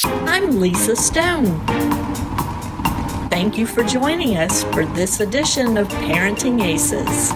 I'm Lisa Stone. Thank you for joining us for this edition of Parenting Aces.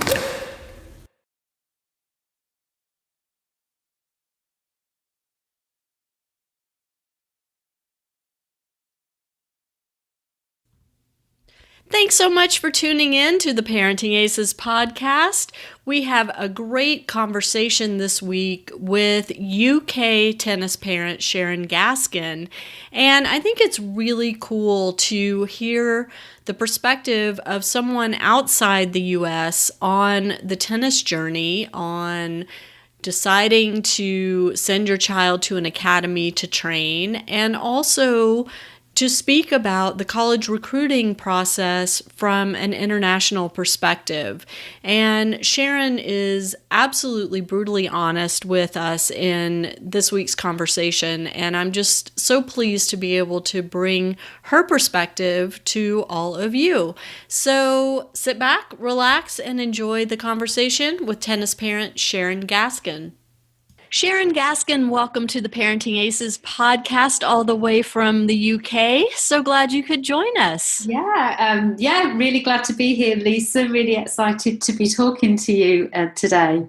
Thanks so much for tuning in to the Parenting Aces podcast. We have a great conversation this week with UK tennis parent Sharon Gaskin. And I think it's really cool to hear the perspective of someone outside the US on the tennis journey, on deciding to send your child to an academy to train, and also to speak about the college recruiting process from an international perspective. And Sharon is absolutely brutally honest with us in this week's conversation, and I'm just so pleased to be able to bring her perspective to all of you. So sit back, relax, and enjoy the conversation with tennis parent Sharon Gaskin. Sharon Gaskin, welcome to the Parenting Aces podcast all the way from the UK. So glad you could join us. Yeah, really glad to be here, Lisa. Really excited to be talking to you today.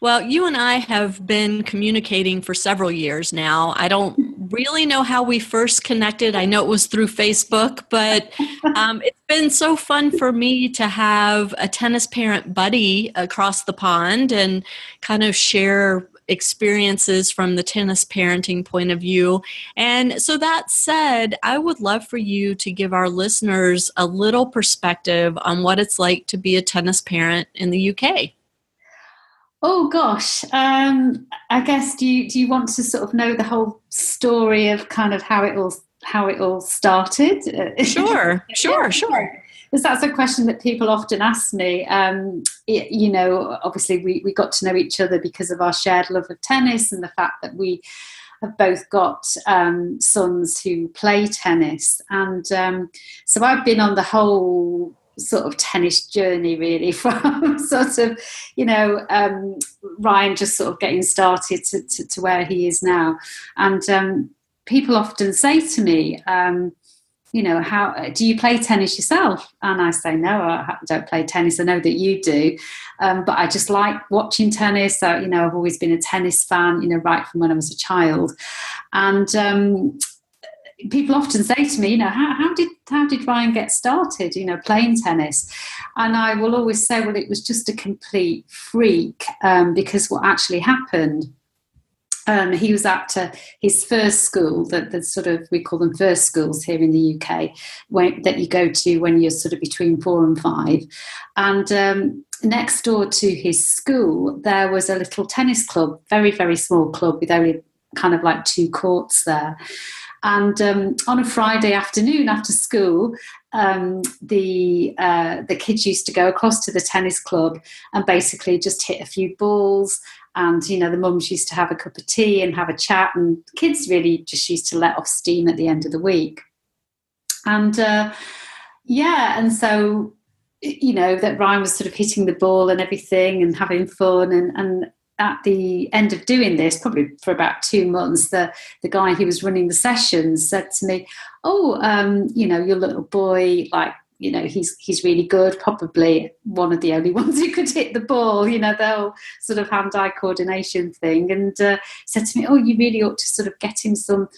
Well, you and I have been communicating for several years now. I don't really know how we first connected. I know it was through Facebook, but it's been so fun for me to have a tennis parent buddy across the pond and kind of share experiences from the tennis parenting point of view. And so that said, I would love for you to give our listeners a little perspective on what it's like to be a tennis parent in the UK. Oh gosh, I guess do you want to sort of know the whole story of kind of how it all started? Sure. Because that's a question that people often ask me. Obviously we got to know each other because of our shared love of tennis and the fact that we have both got sons who play tennis. And so I've been on the whole sort of tennis journey really from sort of, Ryan just sort of getting started to where he is now. And people often say to me, how do you play tennis yourself? And I say, no, I don't play tennis. I know that you do, but I just like watching tennis. So, I've always been a tennis fan, right from when I was a child. And people often say to me, how did Ryan get started, playing tennis? And I will always say, well, it was just a complete freak, because what actually happened, he was at his first school, that sort of, we call them first schools here in the UK, that you go to when you're sort of between 4 and 5. And next door to his school, there was a little tennis club, very, very small club with only kind of like 2 courts there. And on a Friday afternoon after school, the kids used to go across to the tennis club and basically just hit a few balls. And, the mums used to have a cup of tea and have a chat. And kids really just used to let off steam at the end of the week. And, and so, that Ryan was sort of hitting the ball and everything and having fun. And at the end of doing this, probably for about 2 months, the guy who was running the sessions said to me, your little boy, he's really good, probably one of the only ones who could hit the ball, the whole sort of hand-eye coordination thing. And said to me, you really ought to sort of get him some,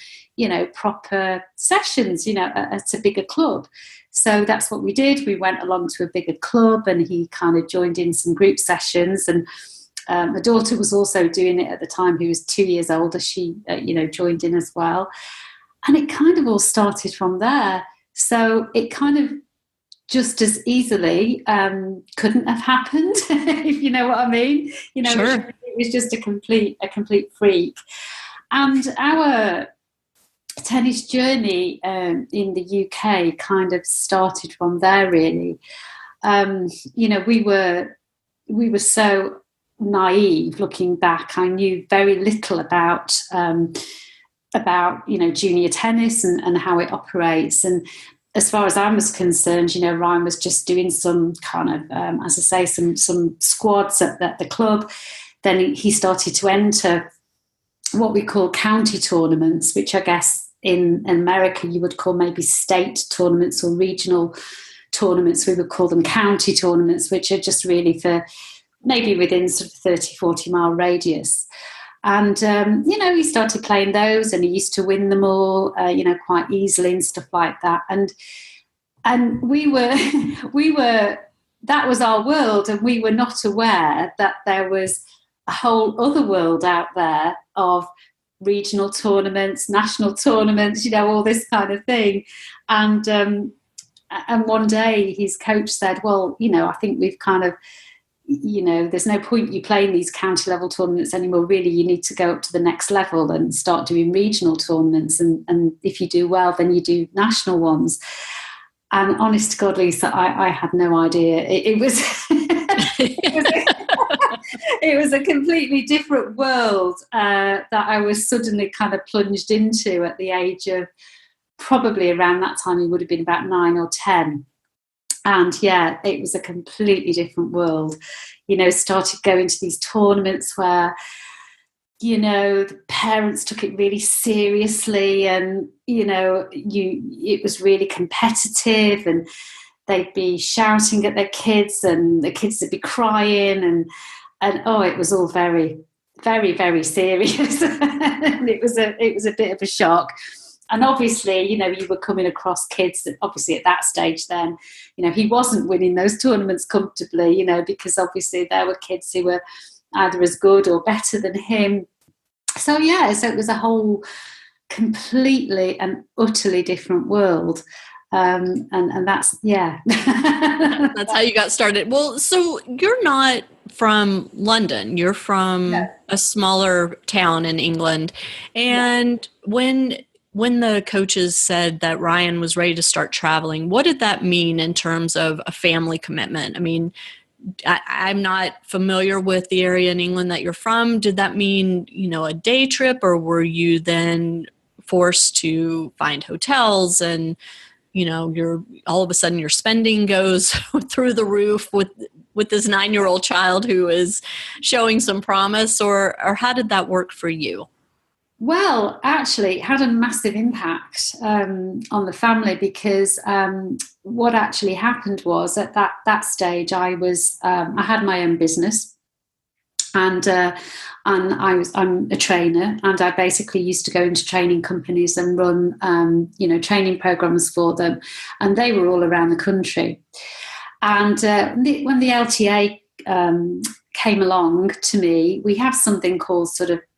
proper sessions, at a bigger club. So that's what we did. We went along to a bigger club and he kind of joined in some group sessions. And my daughter was also doing it at the time, who was 2 years older. She, joined in as well. And it kind of all started from there. So it kind of just as easily couldn't have happened, if you know what I mean. Sure. It was just a complete freak. And our tennis journey in the UK kind of started from there, really. We were so naive looking back. I knew very little about junior tennis and how it operates. And as far as I was concerned, Ryan was just doing some kind of, as I say, some squads at the club. Then he started to enter what we call county tournaments, which I guess in America you would call maybe state tournaments or regional tournaments. We would call them county tournaments, which are just really for maybe within sort of 30, 40-mile radius. And, he started playing those, and he used to win them all, quite easily and stuff like that. And we were, that was our world, and we were not aware that there was a whole other world out there of regional tournaments, national tournaments, all this kind of thing. And one day his coach said, well, I think we've kind of, there's no point you playing these county level tournaments anymore. Really, you need to go up to the next level and start doing regional tournaments. And if you do well, then you do national ones. And honest to God, Lisa, I had no idea. It was it was a completely different world that I was suddenly kind of plunged into at the age of probably around that time. He would have been about 9 or 10. And yeah, it was a completely different world. Started going to these tournaments where, the parents took it really seriously, and, it was really competitive, and they'd be shouting at their kids, and the kids would be crying, and it was all very, very, very serious. And it was a bit of a shock. And obviously, you were coming across kids that obviously at that stage then, he wasn't winning those tournaments comfortably, because obviously there were kids who were either as good or better than him. So it was a whole completely and utterly different world. And that's, That's how you got started. Well, so you're not from London. You're from a smaller town in England. And when the coaches said that Ryan was ready to start traveling, what did that mean in terms of a family commitment? I mean, I'm not familiar with the area in England that you're from. Did that mean, a day trip, or were you then forced to find hotels and, you're all of a sudden your spending goes through the roof with this 9-year-old child who is showing some promise, or how did that work for you? Well, actually, it had a massive impact on the family, because what actually happened was at that stage I had my own business, and I'm a trainer, and I basically used to go into training companies and run training programs for them, and they were all around the country. And when the LTA came along to me, we have something called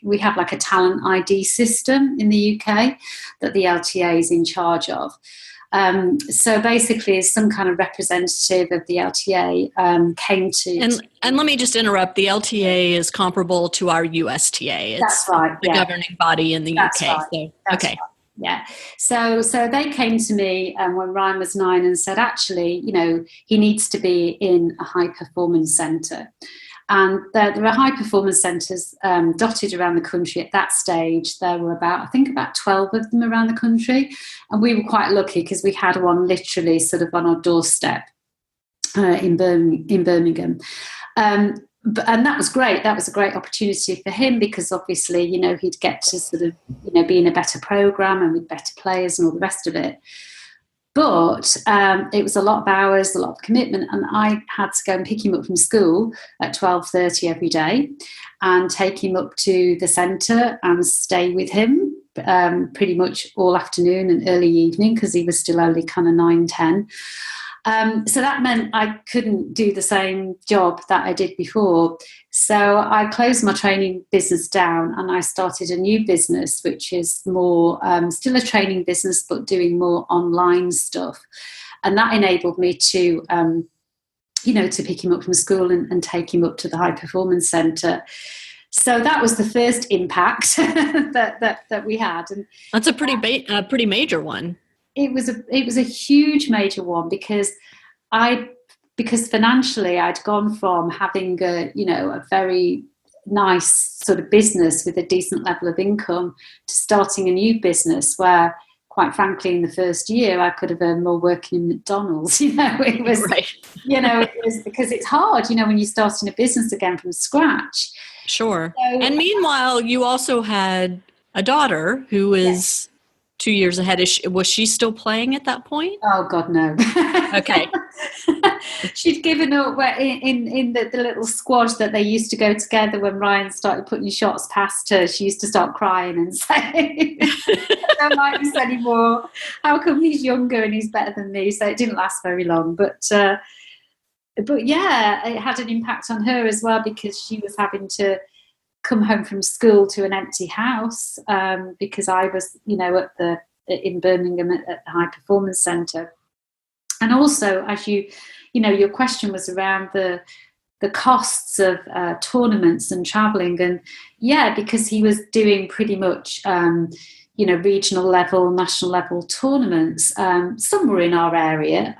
we have like a talent ID system in the UK that the LTA is in charge of. So basically, some kind of representative of the LTA came to... And let me just interrupt. The LTA is comparable to our USTA. It's that's right. The governing body in the that's UK. Right. So, that's okay. Right. Yeah. So they came to me when Ryan was 9 and said, actually, he needs to be in a high performance centre. And there are high performance centres dotted around the country at that stage. There were about 12 of them around the country. And we were quite lucky because we had one literally sort of on our doorstep in Birmingham. And that was great. That was a great opportunity for him, because obviously, he'd get to sort of, be in a better programme and with better players and all the rest of it. But it was a lot of hours, a lot of commitment, and I had to go and pick him up from school at 12:30 every day and take him up to the centre and stay with him pretty much all afternoon and early evening, because he was still only kind of 9, 10. So that meant I couldn't do the same job that I did before. So I closed my training business down, and I started a new business, which is more still a training business, but doing more online stuff. And that enabled me to, to pick him up from school and take him up to the high performance centre. So that was the first impact that we had. And that's a pretty major one. It was a huge major one, because financially I'd gone from having a very nice sort of business with a decent level of income to starting a new business where, quite frankly, in the first year I could have earned more working in McDonald's. It was right. It was because it's hard, when you're starting a business again from scratch. Sure. So, and meanwhile, you also had a daughter who is 2 years ahead. Was she still playing at that point? Oh God, no. Okay. She'd given up in the little squad that they used to go together when Ryan started putting shots past her. She used to start crying and say, I don't like this anymore. How come he's younger and he's better than me? So it didn't last very long. But yeah, it had an impact on her as well, because she was having to come home from school to an empty house, because I was, in Birmingham at the High Performance Centre. And also, as your question was around the costs of tournaments and travelling, and yeah, because he was doing pretty much regional level, national level tournaments. Some were in our area,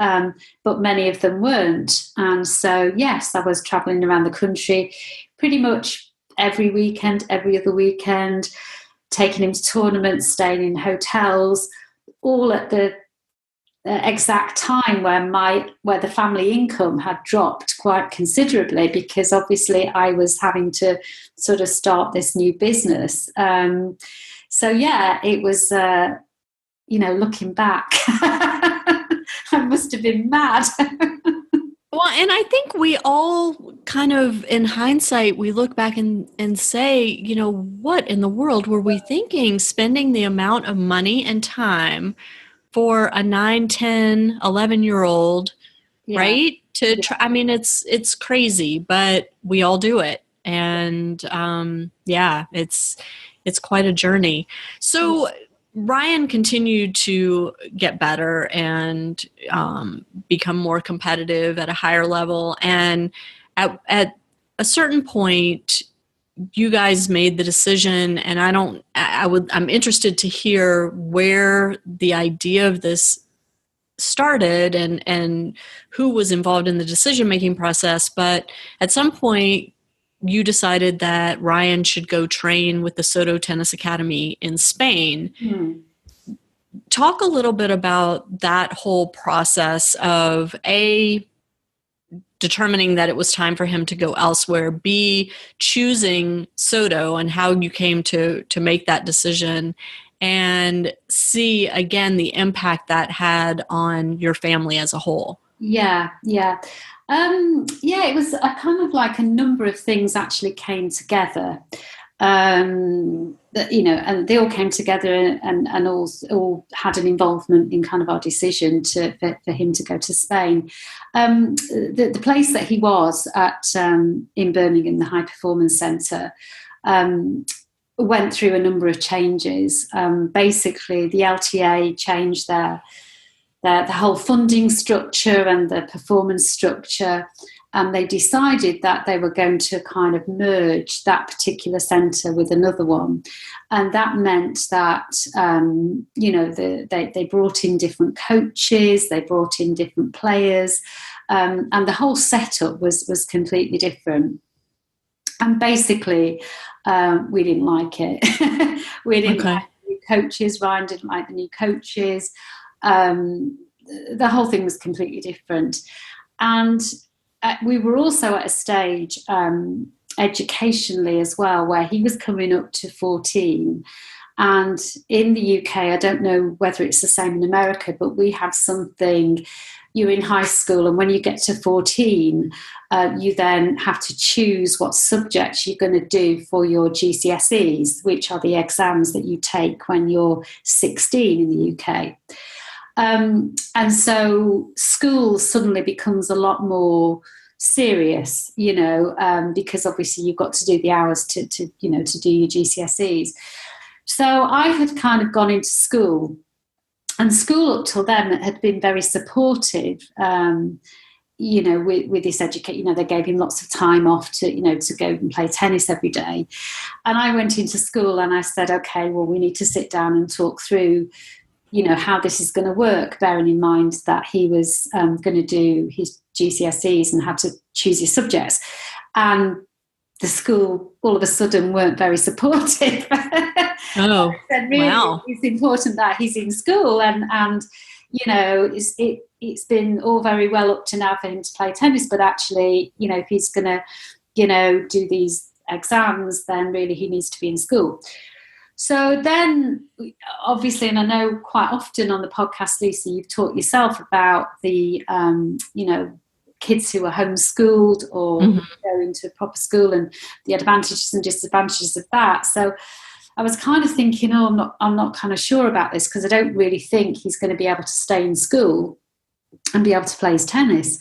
but many of them weren't. And so yes, I was travelling around the country pretty much every weekend, every other weekend, taking him to tournaments, staying in hotels, all at the exact time where the family income had dropped quite considerably, because obviously I was having to sort of start this new business. So yeah, it was, looking back, I must have been mad. Well, and I think we all kind of, in hindsight, we look back and say, what in the world were we thinking, spending the amount of money and time for a 9, 10, 11-year-old, Yeah. right? To try, I mean, it's crazy, but we all do it. And it's quite a journey. So Ryan continued to get better and become more competitive at a higher level. And at a certain point, you guys made the decision, and I'm interested to hear where the idea of this started and who was involved in the decision-making process. But at some point, you decided that Ryan should go train with the Soto Tennis Academy in Spain. Talk a little bit about that whole process of determining that it was time for him to go elsewhere, B, choosing Soto and how you came to make that decision, and C, again, the impact that had on your family as a whole. Yeah. It was a kind of like a number of things actually came together. And they all came together and all had an involvement in kind of our decision for him to go to Spain. The place that he was at in Birmingham, the High Performance Centre, went through a number of changes. Basically, the LTA changed the whole funding structure and the performance structure. And they decided that they were going to kind of merge that particular centre with another one. And that meant that, they brought in different coaches, they brought in different players, and the whole setup was completely different. And basically, we didn't like it. We didn't like the new coaches. Ryan didn't like the new coaches. The whole thing was completely different. And we were also at a stage educationally as well, where he was coming up to 14. And in the UK, I don't know whether it's the same in America, but we have something, you're in high school, and when you get to 14, you then have to choose what subjects you're going to do for your GCSEs, which are the exams that you take when you're 16 in the UK. And so school suddenly becomes a lot more serious, because obviously you've got to do the hours to do your GCSEs. So I had kind of gone into school, and school up till then had been very supportive, with this education. They gave him lots of time off to go and play tennis every day. And I went into school and I said, okay, well, we need to sit down and talk through how this is going to work, bearing in mind that he was going to do his GCSEs and had to choose his subjects. And the school all of a sudden weren't very supportive. Oh, and really, wow. It's important that he's in school, and it's been all very well up to now for him to play tennis, but actually, if he's going to, do these exams, then really he needs to be in school. So then, obviously, and I know quite often on the podcast, Lisa, you've talked yourself about the, kids who are homeschooled or go into a proper school and the advantages and disadvantages of that. So I was kind of thinking, I'm not kind of sure about this, because I don't really think he's going to be able to stay in school and be able to play his tennis.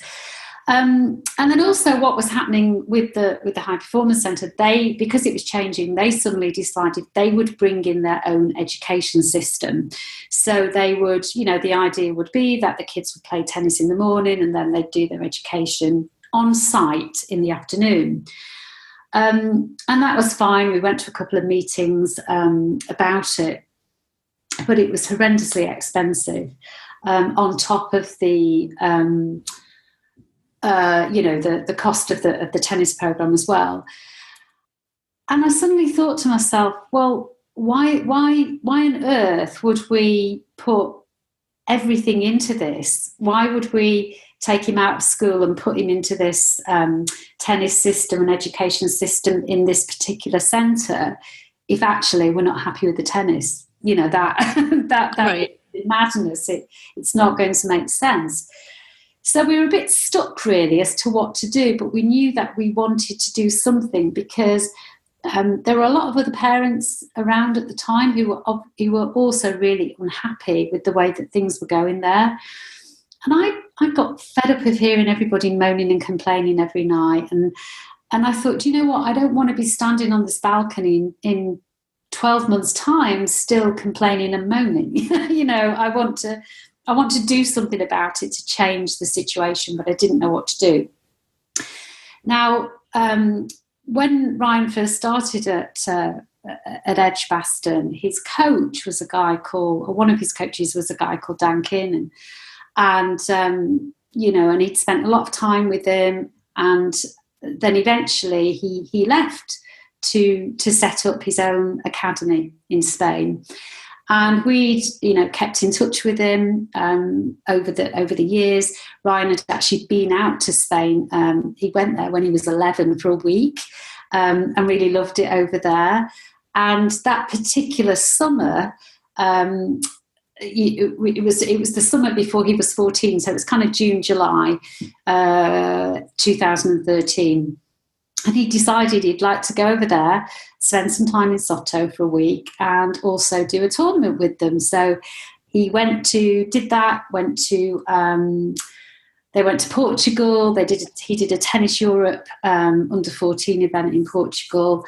And then also what was happening with the High Performance Centre, because it was changing, they suddenly decided they would bring in their own education system. So they would, the idea would be that the kids would play tennis in the morning and then they'd do their education on site in the afternoon. And that was fine. We went to a couple of meetings about it, but it was horrendously expensive on top of the cost of the tennis program as well. And I suddenly thought to myself, well, why on earth would we put everything into this? Why would we take him out of school and put him into this tennis system and education system in this particular centre if actually we're not happy with the tennis? That right. Madness. It's not going to make sense. So we were a bit stuck really as to what to do, but we knew that we wanted to do something because there were a lot of other parents around at the time who were also really unhappy with the way that things were going there. And I got fed up of hearing everybody moaning and complaining every night. And I thought, do you know what? I don't want to be standing on this balcony in 12 months' time still complaining and moaning. I want to do something about it to change the situation, but I didn't know what to do. Now, when Ryan first started at Edgbaston, his coach was one of his coaches was a guy called Dan Kiernan. And he'd spent a lot of time with him. And then eventually he left to set up his own academy in Spain. And we'd, kept in touch with him over the years. Ryan had actually been out to Spain. He went there when he was 11 for a week and really loved it over there. And that particular summer, it was the summer before he was 14, so it was kind of June, July 2013. And he decided he'd like to go over there, spend some time in Soto for a week and also do a tournament with them. So he did that, they went to Portugal. He did a Tennis Europe under 14 event in Portugal,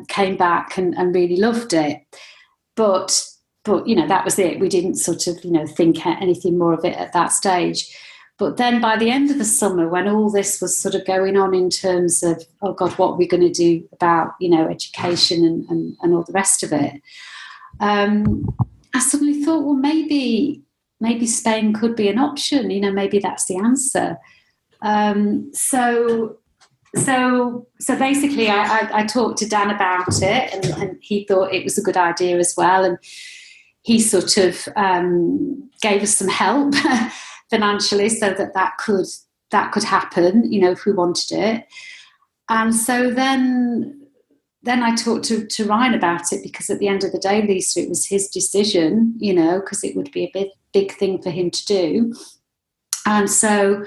came back and really loved it. But that was it. We didn't sort of, think anything more of it at that stage. But then by the end of the summer, when all this was sort of going on in terms of, oh God, what are we going to do about, education and all the rest of it, I suddenly thought, well, maybe Spain could be an option. Maybe that's the answer. So basically I talked to Dan about it and he thought it was a good idea as well. And he sort of gave us some help financially so that could happen, if we wanted it. And so then I talked to Ryan about it, because at the end of the day, Lisa, it was his decision, because it would be a big thing for him to do. And so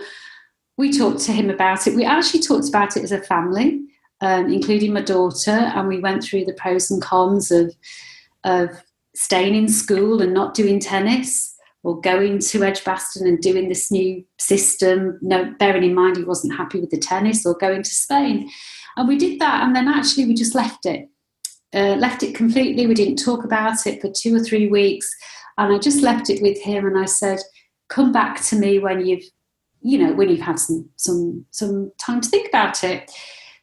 we talked to him about it. We actually talked about it as a family, including my daughter, and we went through the pros and cons of staying in school and not doing tennis, or going to Edgbaston and doing this new system, bearing in mind he wasn't happy with the tennis, or going to Spain. And we did that, and then actually we just left it completely. We didn't talk about it for 2 or 3 weeks, and I just left it with him, and I said, come back to me when you've had some time to think about it.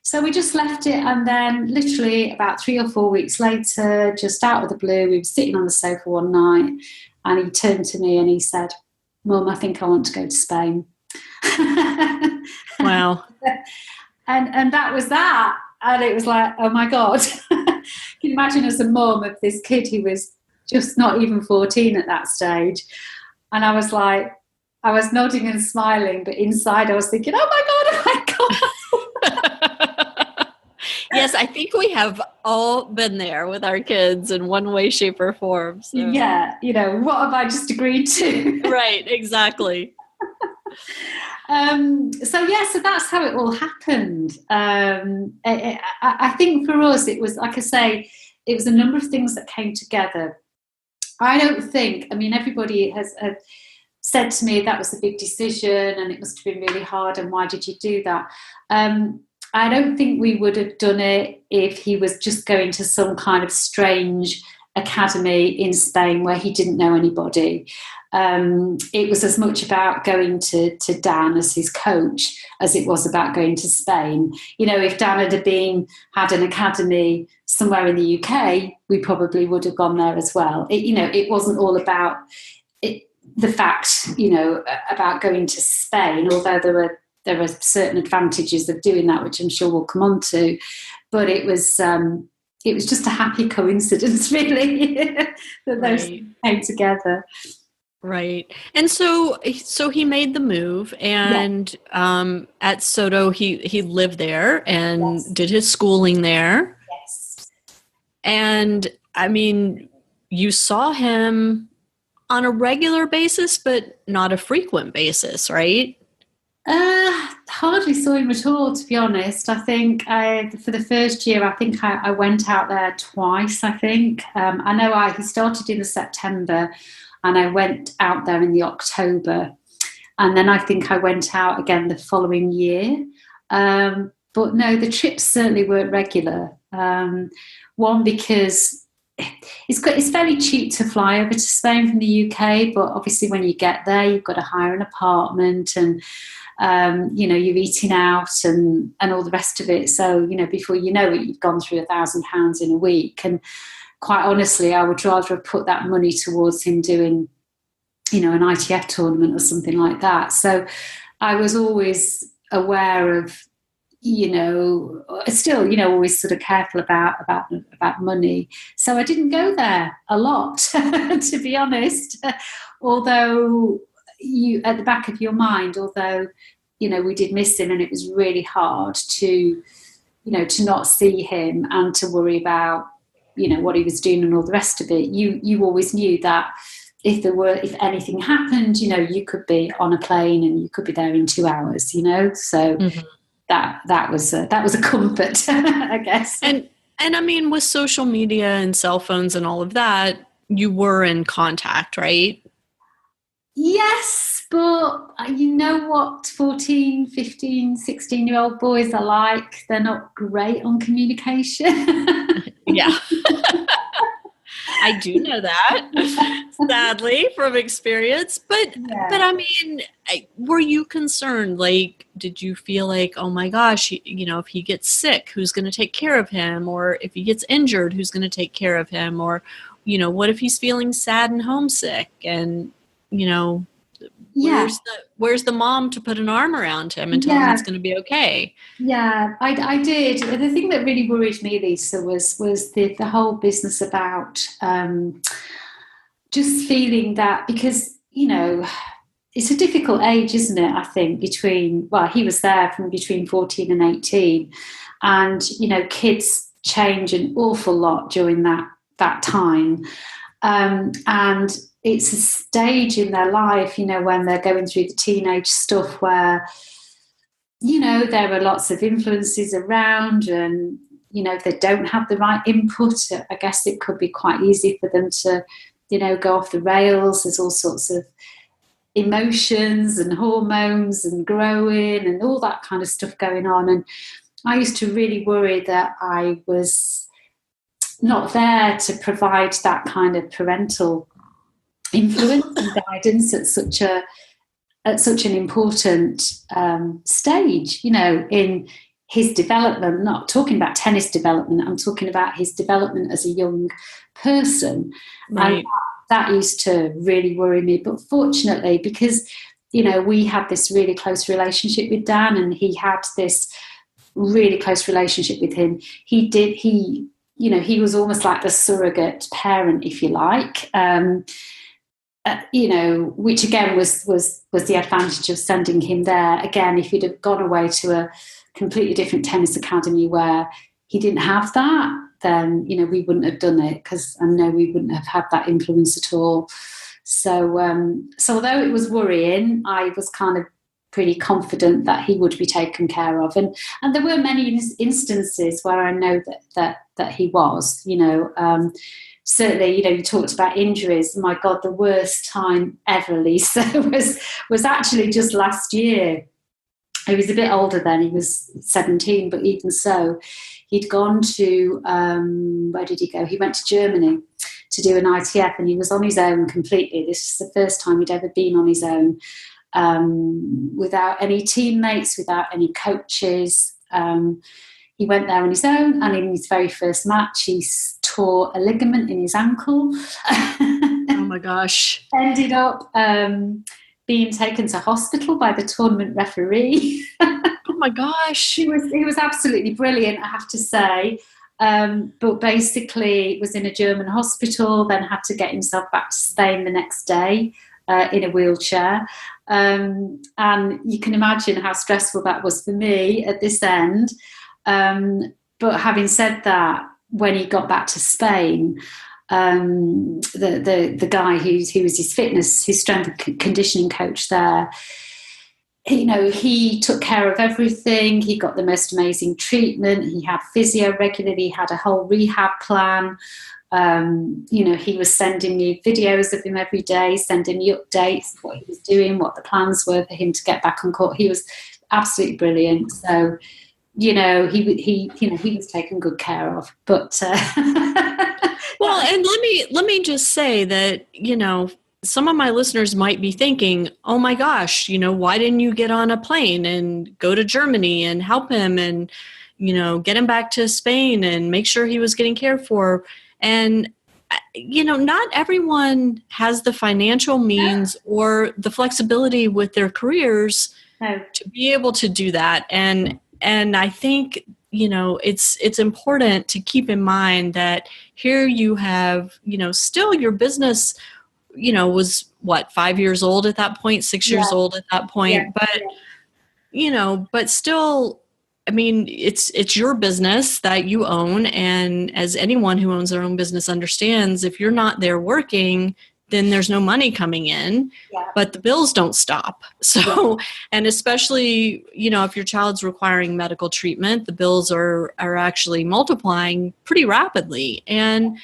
So we just left it, and then literally about 3 or 4 weeks later, just out of the blue, we were sitting on the sofa one night, and he turned to me and he said, Mum, I think I want to go to Spain. Wow. And that was that. And it was like, oh my God. Can you imagine, as a mum of this kid who was just not even 14 at that stage? And I was like, I was nodding and smiling, but inside I was thinking, oh my God. Yes, I think we have all been there with our kids in one way, shape, or form. So. Yeah, what have I just agreed to? Right, exactly. So that's how it all happened. I think for us, it was, like I say, it was a number of things that came together. I don't think, everybody has said to me that was a big decision and it must have been really hard and why did you do that? I don't think we would have done it if he was just going to some kind of strange academy in Spain where he didn't know anybody. It was as much about going to Dan as his coach as it was about going to Spain. If Dan had an academy somewhere in the UK, we probably would have gone there as well. It wasn't all about the fact, about going to Spain, although there are certain advantages of doing that, which I'm sure we'll come on to. But it was just a happy coincidence, really, that those came together. Right. And so he made the move, and at Soto, he lived there and did his schooling there. Yes. And you saw him on a regular basis, but not a frequent basis, right? Hardly saw him at all, to be honest. I think for the first year, I think I went out there twice, I think. I know he started in the September and I went out there in the October. And then I think I went out again the following year. But no, the trips certainly weren't regular. One, because it's fairly cheap to fly over to Spain from the UK, but obviously when you get there, you've got to hire an apartment and you're eating out and all the rest of it. So, before you know it, you've gone through £1,000 in a week. And quite honestly, I would rather have put that money towards him doing, an ITF tournament or something like that. So I was always aware of, still, always sort of careful about money. So I didn't go there a lot, to be honest. Although at the back of your mind, we did miss him and it was really hard to not see him and to worry about, what he was doing and all the rest of it. You always knew that if anything happened, you could be on a plane and you could be there in 2 hours, so that was a comfort, I guess. And with social media and cell phones and all of that, you were in contact, right? Yes, but you know what 14, 15, 16-year-old boys are like. They're not great on communication. Yeah. I do know that, sadly, from experience. But were you concerned? Like, did you feel like, oh my gosh, if he gets sick, who's going to take care of him? Or if he gets injured, who's going to take care of him? Or, what if he's feeling sad and homesick? And, where's the mom to put an arm around him and tell him it's going to be okay? Yeah, I did. The thing that really worried me, Lisa, was the whole business about just feeling that, because, it's a difficult age, isn't it? I think he was there from between 14 and 18. And, kids change an awful lot during that time. And it's a stage in their life, when they're going through the teenage stuff where, there are lots of influences around and, if they don't have the right input, I guess it could be quite easy for them to, go off the rails. There's all sorts of emotions and hormones and growing and all that kind of stuff going on. And I used to really worry that I was not there to provide that kind of parental influence and guidance at such an important stage, in his development. Not talking about tennis development, I'm talking about his development as a young person. Right. And that used to really worry me. But fortunately, because we had this really close relationship with Dan, and he had this really close relationship with him, he was almost like the surrogate parent, if you like. Which again was the advantage of sending him there. Again, if he'd have gone away to a completely different tennis academy where he didn't have that, then, we wouldn't have done it, because I know we wouldn't have had that influence at all. So, although it was worrying, I was kind of pretty confident that he would be taken care of. And there were many instances where I know that he was, certainly, you talked about injuries. My God, the worst time ever, Lisa, was actually just last year. He was a bit older then, he was 17, but even so, he'd gone to, where did he go? He went to Germany to do an ITF, and he was on his own completely. This was the first time he'd ever been on his own, without any teammates, without any coaches. He went there on his own, and in his very first match, he tore a ligament in his ankle. Oh my gosh. Ended up being taken to hospital by the tournament referee. Oh my gosh. He was absolutely brilliant, I have to say. But basically was in a German hospital, then had to get himself back to Spain the next day in a wheelchair. And you can imagine how stressful that was for me at this end. But having said that, when he got back to Spain, the guy who was his strength and conditioning coach there, he took care of everything. He got the most amazing treatment. He had physio regularly. He had a whole rehab plan. He was sending me videos of him every day, sending me updates, what he was doing, what the plans were for him to get back on court. He was absolutely brilliant. So, he was taken good care of. But well, and let me just say that, some of my listeners might be thinking, oh my gosh, why didn't you get on a plane and go to Germany and help him and, get him back to Spain and make sure he was getting cared for? And, not everyone has the financial means or the flexibility with their careers to be able to do that. And I think, it's important to keep in mind that here you have, still your business, was what, 5 years old at that point, 6 years old at that point. But, but still, I mean, it's your business that you own. And as anyone who owns their own business understands, if you're not there working, then there's no money coming in, but the bills don't stop. So, and especially, if your child's requiring medical treatment, the bills are actually multiplying pretty rapidly. And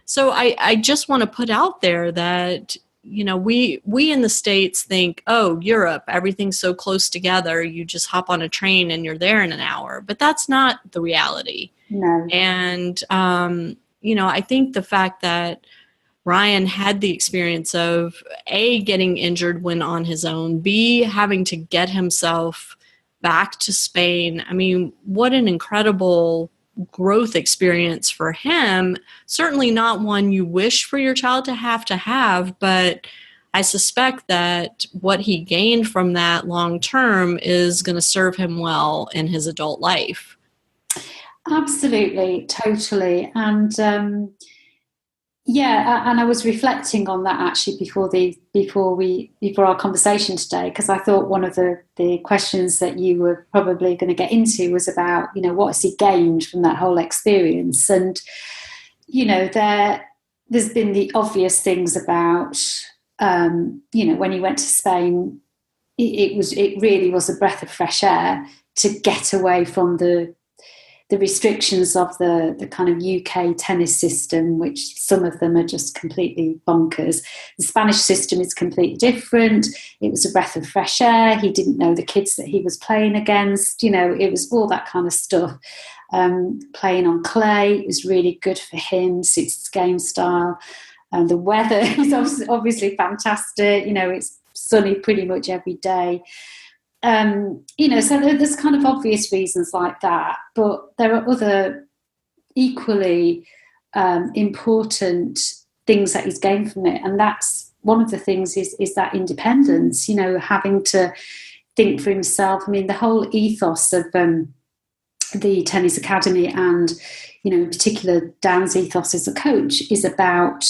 so I just want to put out there that, we in the States think, oh, Europe, everything's so close together. You just hop on a train and you're there in an hour, but that's not the reality. No. And, I think the fact that Ryan had the experience of A, getting injured when on his own, B, having to get himself back to Spain. I mean, what an incredible growth experience for him. Certainly not one you wish for your child to have, but I suspect that what he gained from that long term is going to serve him well in his adult life. Absolutely, totally. And and I was reflecting on that actually before our conversation today, because I thought one of the questions that you were probably going to get into was about, what has he gained from that whole experience? And, there's been the obvious things about, when he went to Spain, it really was a breath of fresh air to get away from the restrictions of the kind of UK tennis system, which some of them are just completely bonkers. The Spanish system is completely different. It was a breath of fresh air. He didn't know the kids that he was playing against. It was all that kind of stuff. Playing on clay is really good for him, suits his game style. The weather is obviously fantastic. It's sunny pretty much every day. So there's kind of obvious reasons like that, but there are other equally important things that he's gained from it. And that's one of the things is that independence, having to think for himself. I mean, the whole ethos of the Tennis Academy and, in particular, Dan's ethos as a coach is about,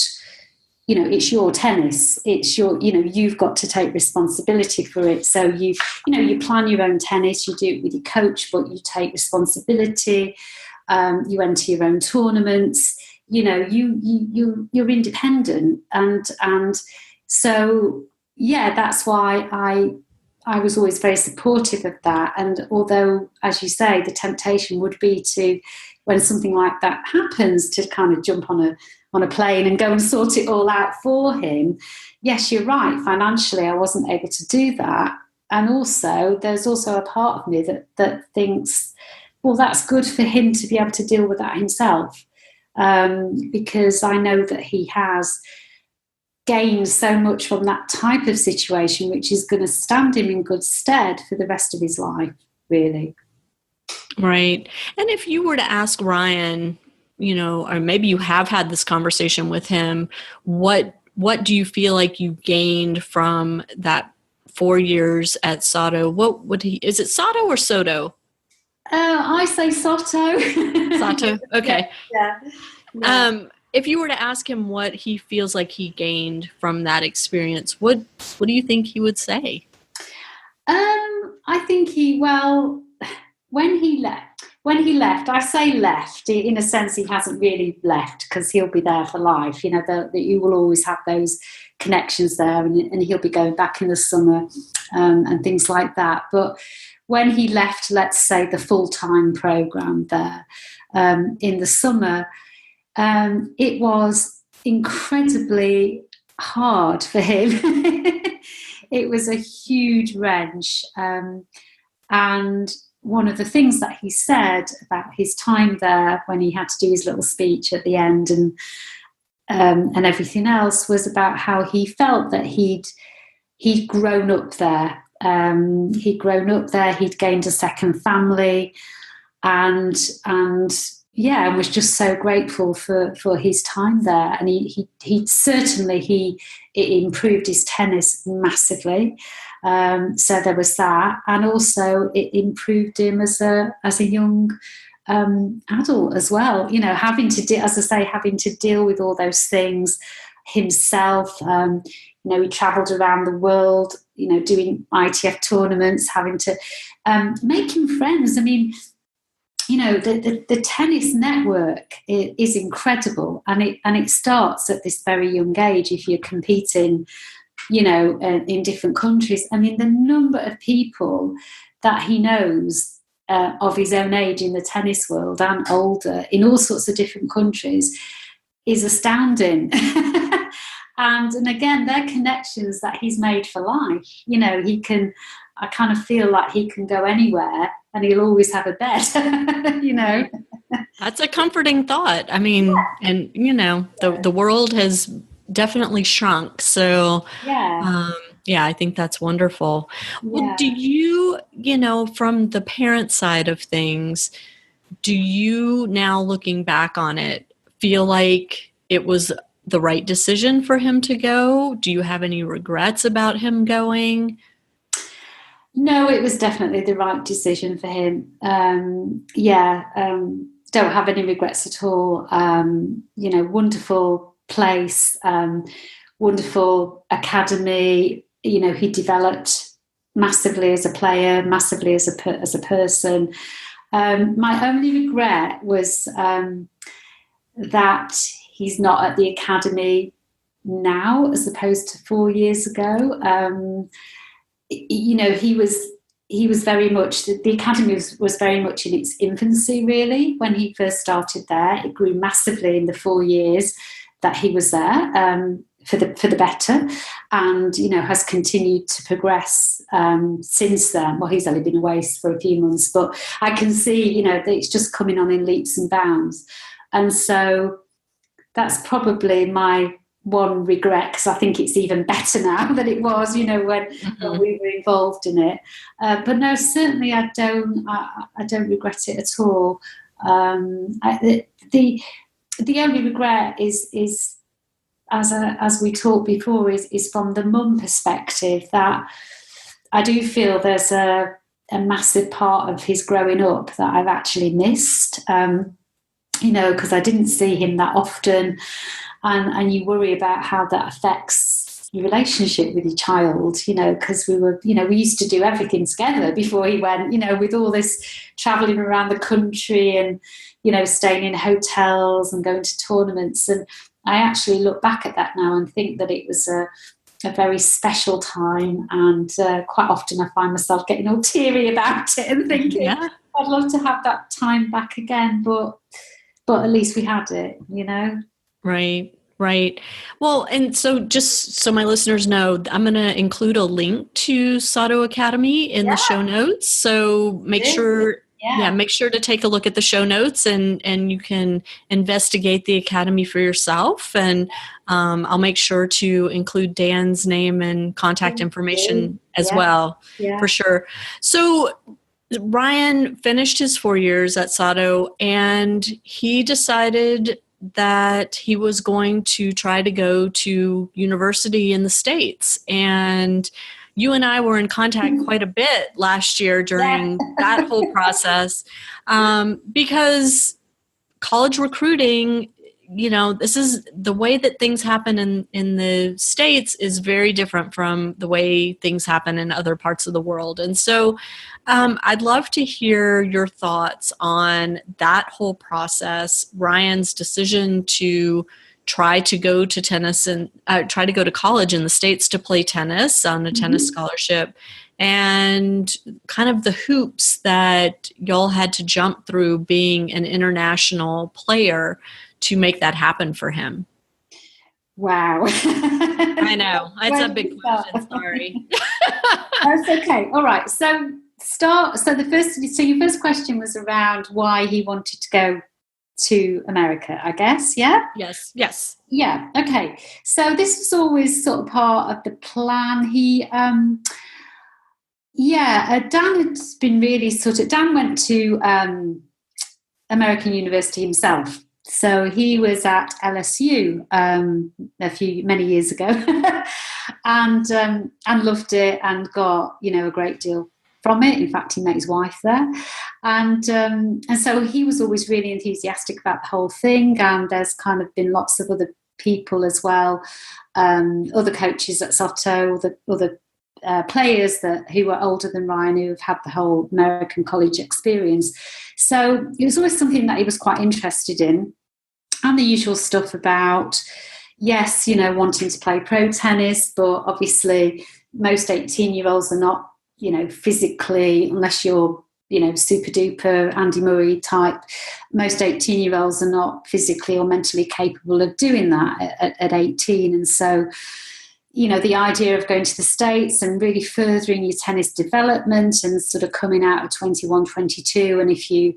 it's your tennis. It's your, you've got to take responsibility for it. So you plan your own tennis, you do it with your coach, but you take responsibility. You enter your own tournaments. You're independent, and so that's why I was always very supportive of that. And although, as you say, the temptation would be to, when something like that happens, to kind of jump on a plane and go and sort it all out for him. Yes, you're right. Financially, I wasn't able to do that. And also, there's also a part of me that thinks, well, that's good for him to be able to deal with that himself. Because I know that he has gained so much from that type of situation, which is going to stand him in good stead for the rest of his life, really. Right. And if you were to ask Ryan, or maybe you have had this conversation with him, what do you feel like you gained from that 4 years at Soto? What would is it Soto or Soto? I say Soto. Soto. Okay. Yeah. If you were to ask him what he feels like he gained from that experience, what do you think he would say? I think when he left, I say left, in a sense he hasn't really left, because he'll be there for life. That you will always have those connections there, and he'll be going back in the summer and things like that. But when he left, let's say, the full-time program there in the summer, it was incredibly hard for him. It was a huge wrench. And one of the things that he said about his time there, when he had to do his little speech at the end and everything else, was about how he felt that he'd grown up there. He'd grown up there. He'd gained a second family, and was just so grateful for his time there. And he certainly it improved his tennis massively. So there was that, and also it improved him as a young adult as well. Having to deal with all those things himself. He travelled around the world, doing ITF tournaments, having to making friends. I mean, the tennis network is incredible, and it starts at this very young age. If you're competing, in different countries, I mean, the number of people that he knows of his own age in the tennis world and older in all sorts of different countries is astounding. And again, they're connections that he's made for life. I kind of feel like he can go anywhere and he'll always have a bed. That's a comforting thought. I mean, and the world has definitely shrunk. So I think that's wonderful. Yeah. Well, do you, from the parent side of things, do you now, looking back on it, feel like it was the right decision for him to go? Do you have any regrets about him going? No, it was definitely the right decision for him. Don't have any regrets at all. Wonderful place, wonderful academy. He developed massively as a player, massively as a person. My only regret was that he's not at the academy now, as opposed to 4 years ago. He was very much, the academy was very much in its infancy, really, when he first started there. It grew massively in the 4 years that he was there, for the better, and has continued to progress since then. Well, he's only been away for a few months, but I can see that it's just coming on in leaps and bounds. And so that's probably my one regret, because I think it's even better now than it was, when we were involved in it. But no, certainly I don't regret it at all. The only regret is as we talked before, is from the mum perspective, that I do feel there's a massive part of his growing up that I've actually missed. Because I didn't see him that often, and you worry about how that affects relationship with your child, you know, because we were, you know, we used to do everything together before he went, you know, with all this traveling around the country and, you know, staying in hotels and going to tournaments. And I actually look back at that now and think that it was a very special time, and quite often I find myself getting all teary about it and thinking, I'd love to have that time back again, but at least we had it, you know. Right. Well, and so just so my listeners know, I'm going to include a link to Soto Academy in the show notes. So make sure to take a look at the show notes, and you can investigate the Academy for yourself. And I'll make sure to include Dan's name and contact information as well, for sure. So Ryan finished his 4 years at Soto, and he decided that he was going to try to go to university in the States. And you and I were in contact quite a bit last year during that whole process, because college recruiting, you know, this is the way that things happen in the States is very different from the way things happen in other parts of the world. And so I'd love to hear your thoughts on that whole process, Ryan's decision to try to go to tennis and try to go to college in the States to play tennis on a tennis scholarship, and kind of the hoops that y'all had to jump through being an international player to make that happen for him. Wow. I know. It's a big question. Sorry. That's okay. All right. So your first question was around why he wanted to go to America, I guess. Yeah? Yes. Yeah. Okay. So this was always sort of part of the plan. Dan had been really Dan went to American University himself. So he was at LSU many years ago, and loved it and got, you know, a great deal from it. In fact, he met his wife there, and so he was always really enthusiastic about the whole thing. And there's kind of been lots of other people as well, other coaches at Soto, other players who were older than Ryan, who have had the whole American college experience. So it was always something that he was quite interested in. And the usual stuff about, yes, you know, wanting to play pro tennis, but obviously most 18-year-olds are not, you know, physically, unless you're, you know, super duper Andy Murray type, most 18-year-olds are not physically or mentally capable of doing that at 18. And so, you know, the idea of going to the States and really furthering your tennis development and sort of coming out of 21, 22, and if you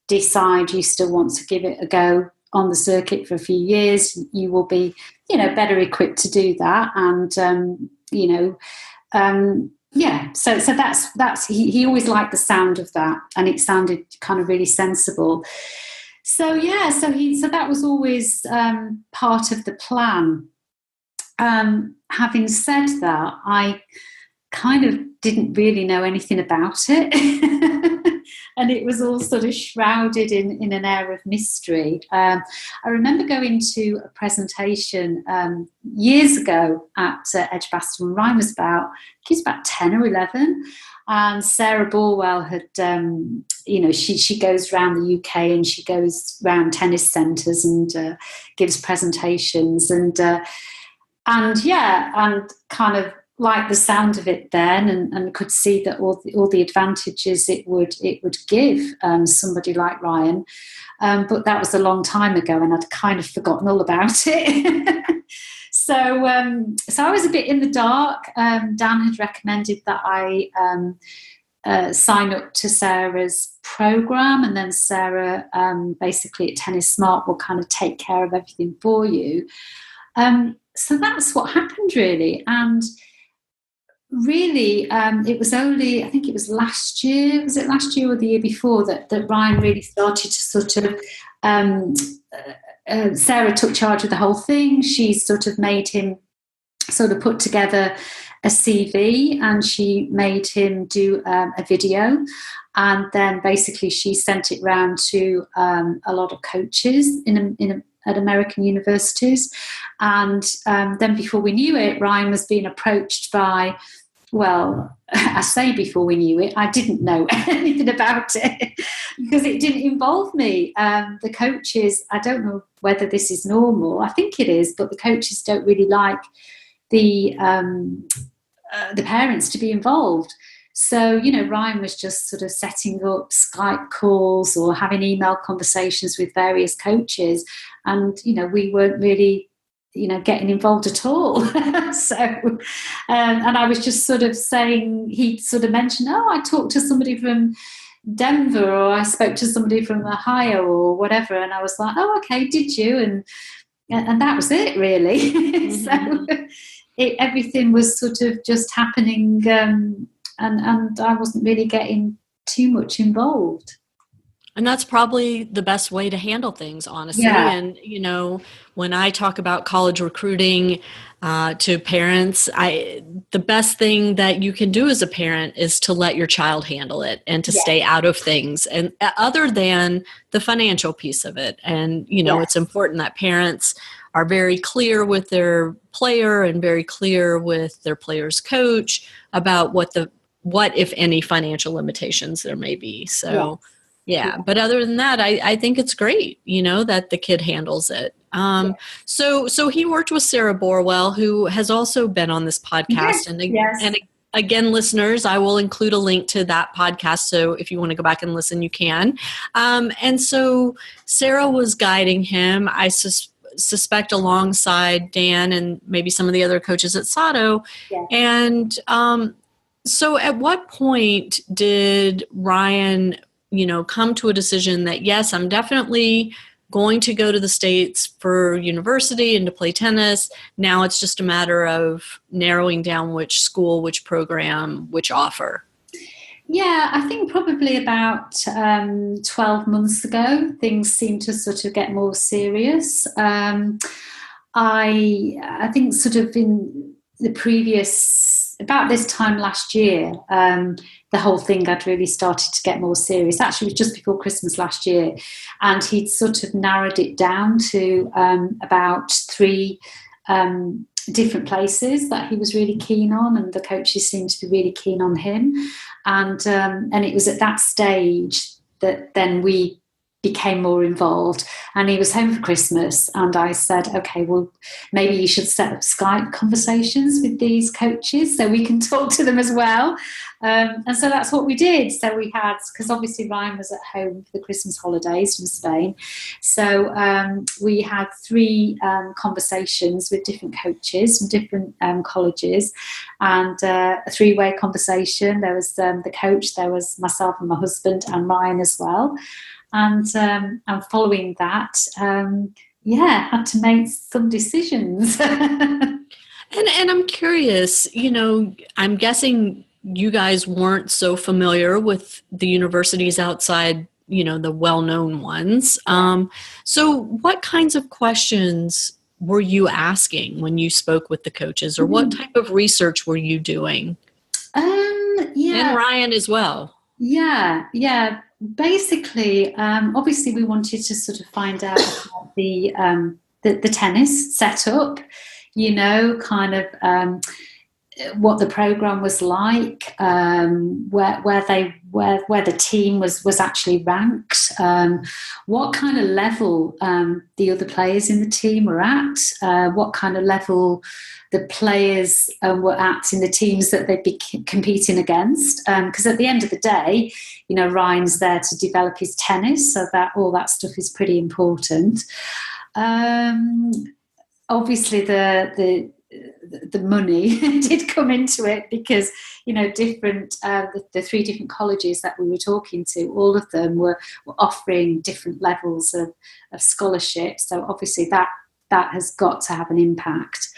decide you still want to give it a go on the circuit for a few years, you will be, you know, better equipped to do that. And, so that's he always liked the sound of that, and it sounded kind of really sensible. So that was always part of the plan. Having said that, I kind of didn't really know anything about it. And it was all sort of shrouded in an air of mystery. I remember going to a presentation years ago at Edgbaston when Ryan was about 10 or 11. And Sara Borwell had, she goes around the UK and she goes around tennis centres and gives presentations and kind of liked the sound of it then, and could see that all the advantages it would give somebody like Ryan, but that was a long time ago, and I'd kind of forgotten all about it. So I was a bit in the dark. Dan had recommended that I sign up to Sarah's program, and then Sara, basically at Tennis Smart, will kind of take care of everything for you. So that's what happened, really. And really, it was only, I think it was last year, was it last year or the year before, that Ryan really started to sort of, Sara took charge of the whole thing. She sort of made him sort of put together a CV, and she made him do a video, and then basically she sent it round to a lot of coaches in at American universities. And then before we knew it, Ryan was being approached by, well, I say before we knew it, I didn't know anything about it because it didn't involve me. The coaches, I don't know whether this is normal. I think it is, but the coaches don't really like the parents to be involved. So, Ryan was just sort of setting up Skype calls or having email conversations with various coaches. And, we weren't really, getting involved at all. So, and I was just sort of saying, he sort of mentioned, I talked to somebody from Denver, or I spoke to somebody from Ohio or whatever. And I was like, oh, okay, did you? And that was it, really. Mm-hmm. So everything was sort of just happening, and I wasn't really getting too much involved. And that's probably the best way to handle things, honestly. Yeah. And, when I talk about college recruiting to parents, the best thing that you can do as a parent is to let your child handle it and to stay out of things, and other than the financial piece of it. And, it's important that parents are very clear with their player and very clear with their player's coach about what, if any, financial limitations there may be. So, yeah. But other than that, I think it's great, that the kid handles it. So he worked with Sara Borwell, who has also been on this podcast. And again, listeners, I will include a link to that podcast. So if you want to go back and listen, you can. And so Sara was guiding him, I suspect, alongside Dan and maybe some of the other coaches at Soto. Yeah. And so at what point did Ryan come to a decision that, yes, I'm definitely going to go to the States for university and to play tennis. Now it's just a matter of narrowing down which school, which program, which offer? Yeah, I think probably about 12 months ago, things seemed to sort of get more serious. I think sort of in the previous, about this time last year, the whole thing had really started to get more serious. Actually, it was just before Christmas last year. And he'd sort of narrowed it down to about 3 different places that he was really keen on, and the coaches seemed to be really keen on him. And it was at that stage that then we became more involved, and he was home for Christmas, and I said, okay, well, maybe you should set up Skype conversations with these coaches so we can talk to them as well. And so that's what we did. So we had, because obviously Ryan was at home for the Christmas holidays from Spain, so we had 3 conversations with different coaches from different colleges, and a 3-way conversation. There was the coach, there was myself and my husband, and Ryan as well. And following that, had to make some decisions. And I'm curious, I'm guessing you guys weren't so familiar with the universities outside, the well-known ones. So what kinds of questions were you asking when you spoke with the coaches, or what type of research were you doing? And Ryan as well. Yeah. Basically, obviously we wanted to sort of find out about the tennis setup, kind of what the program was like, where the team was actually ranked, what kind of level the other players in the team were at, what kind of level the players were at in the teams that they'd be competing against. Because at the end of the day, Ryan's there to develop his tennis, so that all that stuff is pretty important. Obviously, the money did come into it, because different the 3 different colleges that we were talking to, all of them were offering different levels of scholarship. So obviously that has got to have an impact.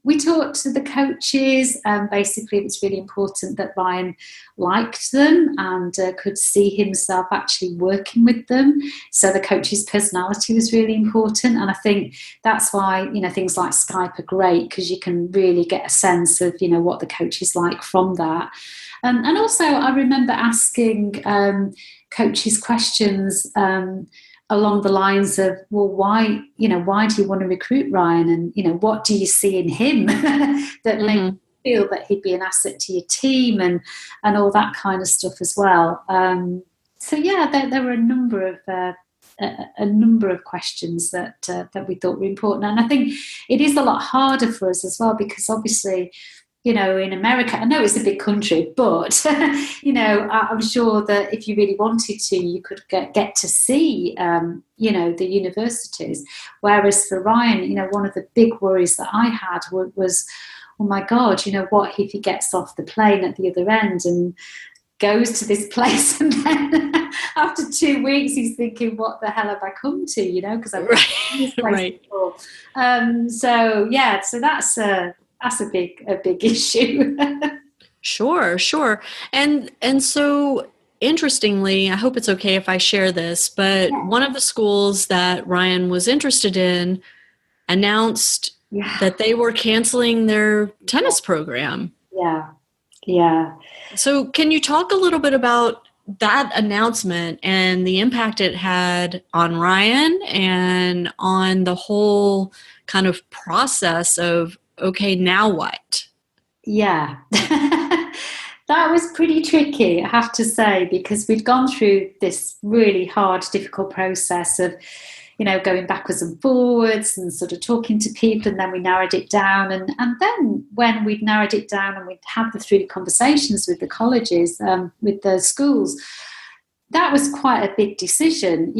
We talked to the coaches. Basically, it was really important that Ryan liked them and could see himself actually working with them. So the coach's personality was really important. And I think that's why, things like Skype are great, because you can really get a sense of, what the coach is like from that. And also, I remember asking coaches questions along the lines of, well, why do you want to recruit Ryan? And, what do you see in him that makes you feel that he'd be an asset to your team and all that kind of stuff as well. So yeah, there were a number of questions that we thought were important. And I think it is a lot harder for us as well, because obviously, in America, I know it's a big country, but, I'm sure that if you really wanted to, you could get to see, the universities. Whereas for Ryan, one of the big worries that I had was, oh my God, what if he gets off the plane at the other end and goes to this place, and then after 2 weeks he's thinking, what the hell have I come to, because I've been in this place before. So that's a big issue. Sure. And so interestingly, I hope it's okay if I share this, but one of the schools that Ryan was interested in announced that they were canceling their tennis program. Yeah. So can you talk a little bit about that announcement and the impact it had on Ryan and on the whole kind of process of, okay, now what? Yeah. That was pretty tricky, I have to say, because we'd gone through this really hard, difficult process of, going backwards and forwards and sort of talking to people, and then we narrowed it down. And then when we'd narrowed it down and we'd had the 3 conversations with the colleges, with the schools, that was quite a big decision,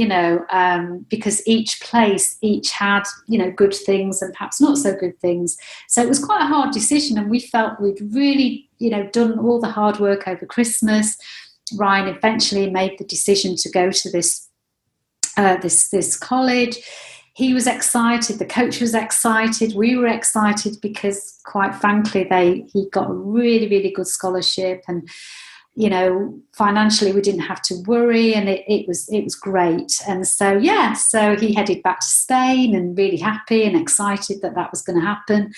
because each place had, good things and perhaps not so good things. So it was quite a hard decision, and we felt we'd really, done all the hard work over Christmas. Ryan eventually made the decision to go to this college. He was excited, the coach was excited, we were excited, because quite frankly he got a really, really good scholarship, and financially we didn't have to worry, and it was great. And so he headed back to Spain and really happy and excited that was going to happen.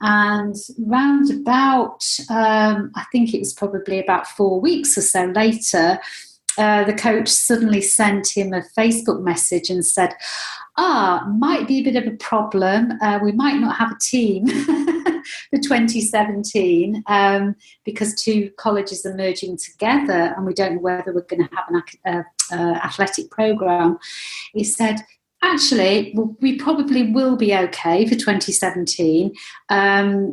And round about I think it was probably about 4 weeks or so later, the coach suddenly sent him a Facebook message and said, might be a bit of a problem. We might not have a team for 2017 because 2 colleges are merging together, and we don't know whether we're going to have an athletic program. He said, actually, we probably will be okay for 2017.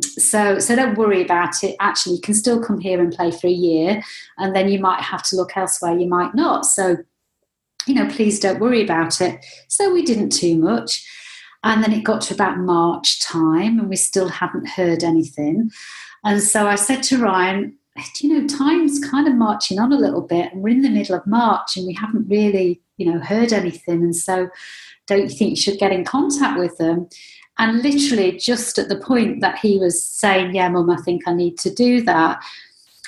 So don't worry about it. Actually, you can still come here and play for a year, and then you might have to look elsewhere. You might not. So, please don't worry about it. So we didn't too much. And then it got to about March time, and we still hadn't heard anything. And so I said to Ryan, time's kind of marching on a little bit, and we're in the middle of March and we haven't really, heard anything. And so don't you think you should get in contact with them? And literally just at the point that he was saying, yeah, Mum, I think I need to do that,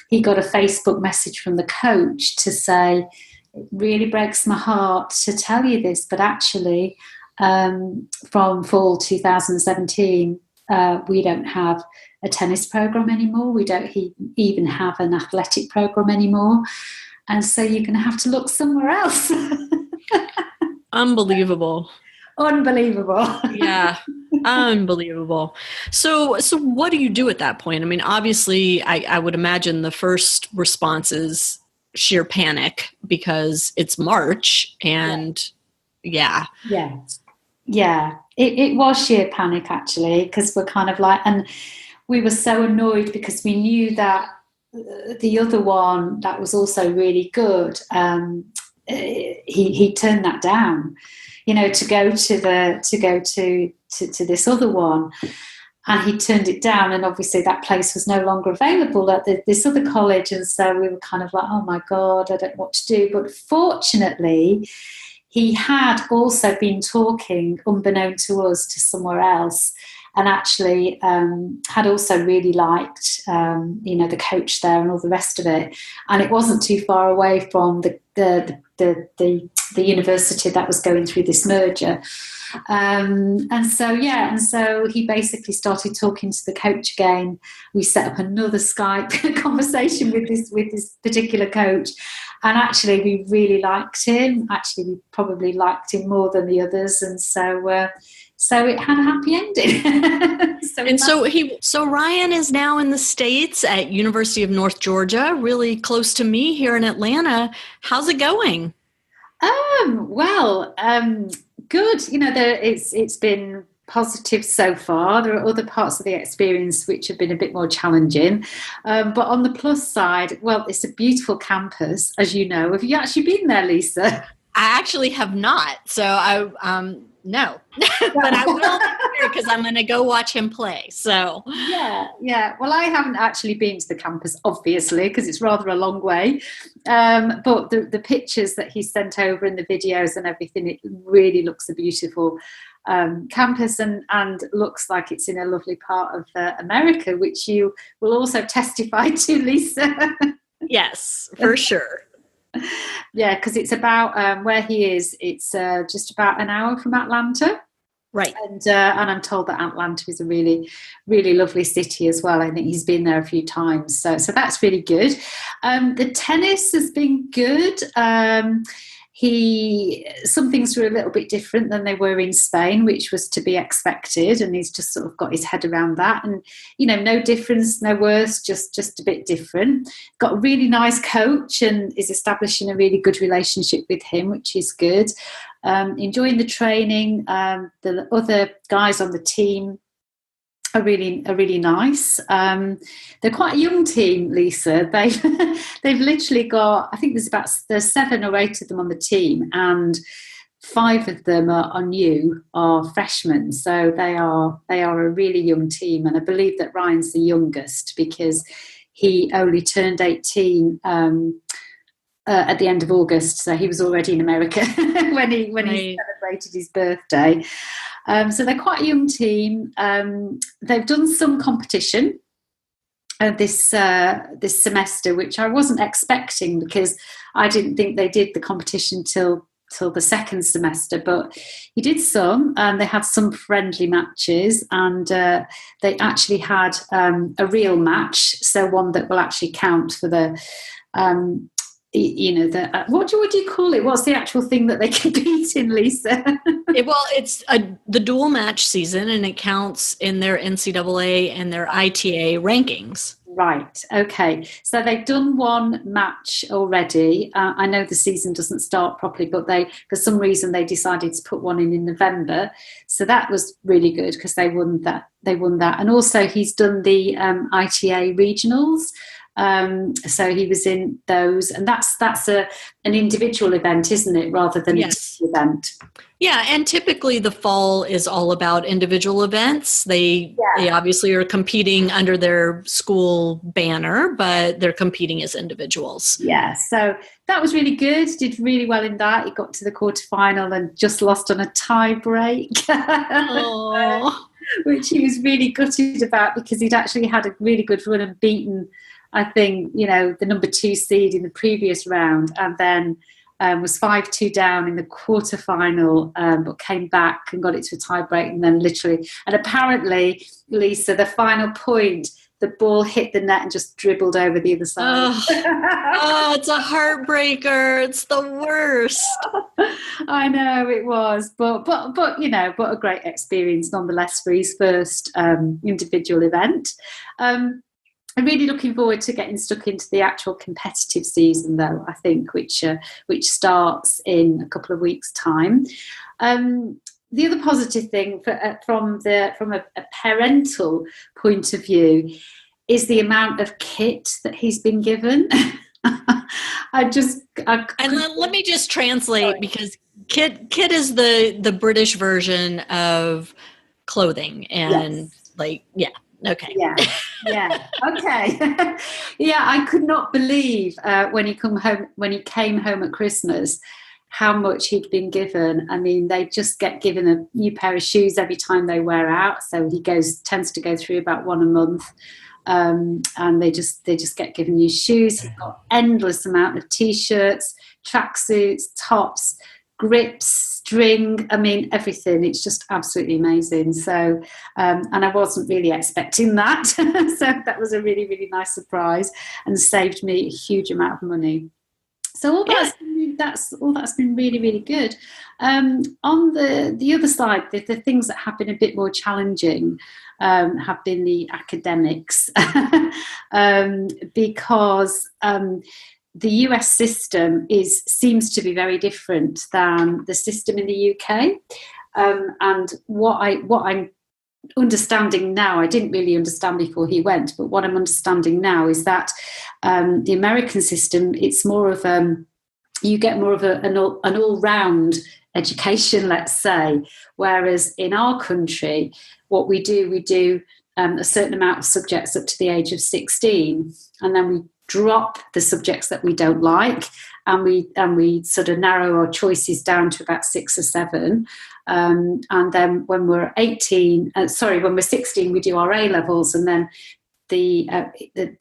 he got a Facebook message from the coach to say, it really breaks my heart to tell you this, but actually from fall 2017, we don't have a tennis program anymore. We don't even have an athletic program anymore. And so you're going to have to look somewhere else. Unbelievable. Yeah. Unbelievable. So what do you do at that point? I mean, obviously I would imagine the first response is sheer panic, because it's March and yeah. It was sheer panic, actually, because we're kind of like, and we were so annoyed because we knew that the other one that was also really good, he turned that down, to go to this other one, and he turned it down, and obviously that place was no longer available at this other college. And so we were kind of like, oh my God, I don't know what to do. But fortunately, he had also been talking, unbeknown to us, to somewhere else. and actually had also really liked, the coach there and all the rest of it. And it wasn't too far away from the university that was going through this merger. And so he basically started talking to the coach again. We set up another Skype conversation with this particular coach, and actually we really liked him. Actually, we probably liked him more than the others, and so it had a happy ending. So Ryan is now in the States at University of North Georgia, really close to me here in Atlanta. How's it going? Good. It's been positive so far. There are other parts of the experience which have been a bit more challenging. But on the plus side, well, it's a beautiful campus, as you know. Have you actually been there, Lisa? I actually have not. So no, but I will because I'm going to go watch him play. So yeah. Well, I haven't actually been to the campus, obviously, because it's rather a long way. But the pictures that he sent over and the videos and everything, it really looks a beautiful campus and looks like it's in a lovely part of America, which you will also testify to, Lisa. Yes, for sure. Yeah, because it's about where he is. It's just about an hour from Atlanta, right? And I'm told that Atlanta is a really, really lovely city as well. I think he's been there a few times, so that's really good. The tennis has been good. Some things were a little bit different than they were in Spain, which was to be expected, and he's just sort of got his head around that. And no difference, no worse, just a bit different. Got a really nice coach and is establishing a really good relationship with him, which is good. Enjoying the training. The other guys on the team are really nice. They're quite a young team, Lisa. They've literally got, I think there's 7 or 8 of them on the team, and 5 of them are freshmen. So they are a really young team, and I believe that Ryan's the youngest because he only turned 18 at the end of August, so he was already in America when he celebrated his birthday. So they're quite a young team. They've done some competition this semester, which I wasn't expecting because I didn't think they did the competition till the second semester. But he did some, and they had some friendly matches, and they actually had a real match, so one that will actually count for the. What do you call it? What's the actual thing that they compete in, Lisa? It's the dual match season, and it counts in their NCAA and their ITA rankings. Right. Okay. So they've done one match already. I know the season doesn't start properly, but for some reason, they decided to put one in November. So that was really good because they won that. And also he's done the ITA regionals. So he was in those, and that's an individual event, isn't it, rather than a team event? Yeah, and typically the fall is all about individual events. They obviously are competing under their school banner, but they're competing as individuals. Yeah, so that was really good. Did really well in that. He got to the quarterfinal and just lost on a tie break. Which he was really gutted about because he'd actually had a really good run and beaten, I think, the number 2 seed in the previous round, and then was 5-2 down in the quarterfinal, but came back and got it to a tie break, and then and apparently, Lisa, the final point, the ball hit the net and just dribbled over the other side. It's a heartbreaker. It's the worst. I know it was, but a great experience nonetheless for his first individual event. I'm really looking forward to getting stuck into the actual competitive season, though, I think, which starts in a couple of weeks' time. The other positive thing from a parental point of view is the amount of kit that he's been given. Let me just translate, because kit is the British version of clothing, and okay. Yeah. Okay. Yeah, I could not believe when he came home at Christmas how much he'd been given. I mean, they just get given a new pair of shoes every time they wear out. So he tends to go through about one a month. And they just get given new shoes. He's got endless amount of t-shirts, tracksuits, tops, grips, string, I mean, everything. It's just absolutely amazing. So, and I wasn't really expecting that. So that was a really, really nice surprise and saved me a huge amount of money. So all that's been really, really good. On the other side, the things that have been a bit more challenging have been the academics, because the US system seems to be very different than the system in the UK. And what I'm understanding now, I didn't really understand before he went, but what I'm understanding now is that the American system, it's more of you get more of an all-round education, let's say, whereas in our country, what we do a certain amount of subjects up to the age of 16, and then we drop the subjects that we don't like, and we sort of narrow our choices down to about 6 or 7. And then when we're 16, we do our A levels, and then the